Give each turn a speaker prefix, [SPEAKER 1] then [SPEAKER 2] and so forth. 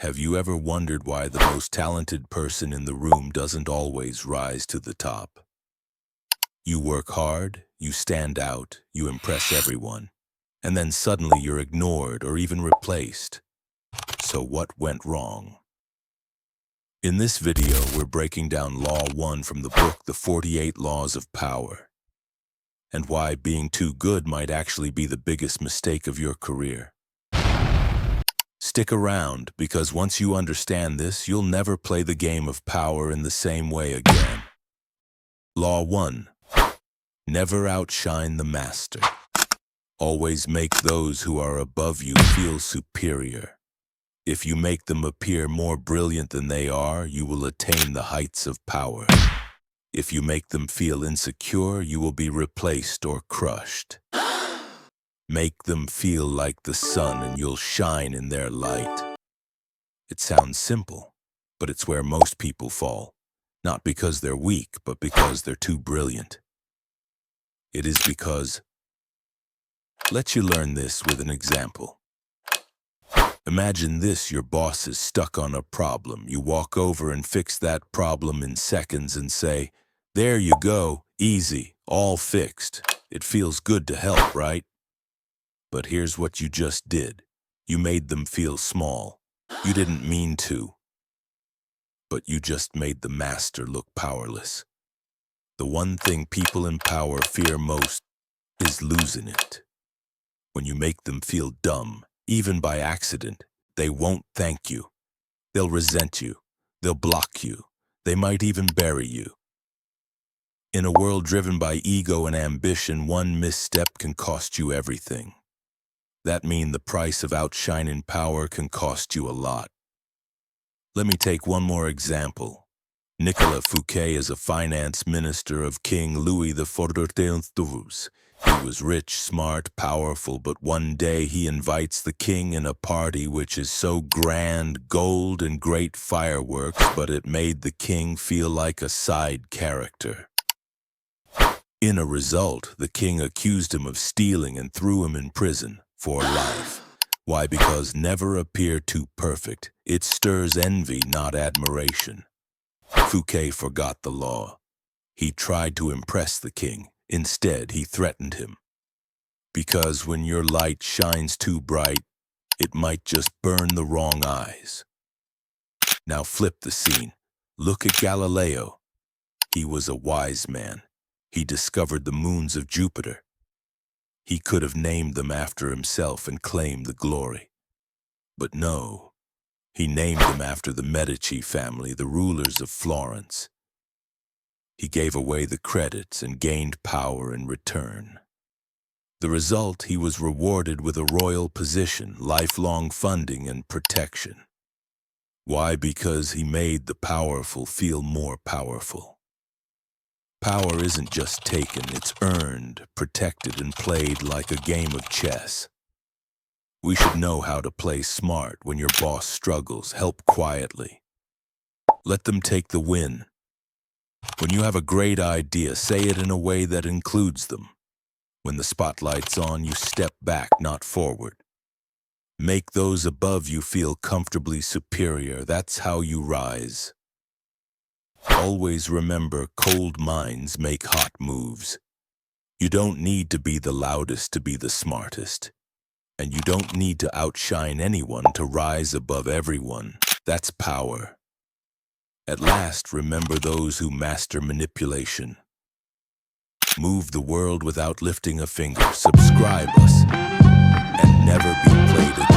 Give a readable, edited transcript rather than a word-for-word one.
[SPEAKER 1] Have you ever wondered why the most talented person in the room doesn't always rise to the top? You work hard, you stand out, you impress everyone, and then suddenly you're ignored or even replaced. So what went wrong? In this video, we're breaking down Law 1 from the book The 48 Laws of Power, and why being too good might actually be the biggest mistake of your career. Stick around, because once you understand this, you'll never play the game of power in the same way again. Law 1. Never outshine the master. Always make those who are above you feel superior. If you make them appear more brilliant than they are, you will attain the heights of power. If you make them feel insecure, you will be replaced or crushed. Make them feel like the sun and you'll shine in their light. It sounds simple, but it's where most people fall. Not because they're weak, but because they're too brilliant. It is because... Let you learn this with an example. Imagine this: your boss is stuck on a problem. You walk over and fix that problem in seconds and say, "There you go, easy, all fixed." It feels good to help, right? But here's what you just did. You made them feel small. You didn't mean to. But you just made the master look powerless. The one thing people in power fear most is losing it. When you make them feel dumb, even by accident, they won't thank you. They'll resent you. They'll block you. They might even bury you. In a world driven by ego and ambition, one misstep can cost you everything. That means the price of outshining power can cost you a lot. Let me take one more example. Nicolas Fouquet is a finance minister of King Louis XIV. He was rich, smart, powerful, but one day he invites the king in a party which is so grand, gold and great fireworks, but it made the king feel like a side character. In a result, the king accused him of stealing and threw him in prison for life. Why? Because never appear too perfect. It stirs envy, not admiration. Fouquet forgot the law. He tried to impress the king. Instead, he threatened him. Because when your light shines too bright, it might just burn the wrong eyes. Now flip the scene. Look at Galileo. He was a wise man. He discovered the moons of Jupiter. He could have named them after himself and claimed the glory. But no, he named them after the Medici family, the rulers of Florence. He gave away the credits and gained power in return. The result, he was rewarded with a royal position, lifelong funding and protection. Why? Because he made the powerful feel more powerful. Power isn't just taken, it's earned, protected, and played like a game of chess. We should know how to play smart. When your boss struggles, help quietly. Let them take the win. When you have a great idea, say it in a way that includes them. When the spotlight's on, you step back, not forward. Make those above you feel comfortably superior. That's how you rise. Always remember, cold minds make hot moves. You don't need to be the loudest to be the smartest. And you don't need to outshine anyone to rise above everyone. That's power. At last, remember those who master manipulation. Move the world without lifting a finger. Subscribe us and never be played again.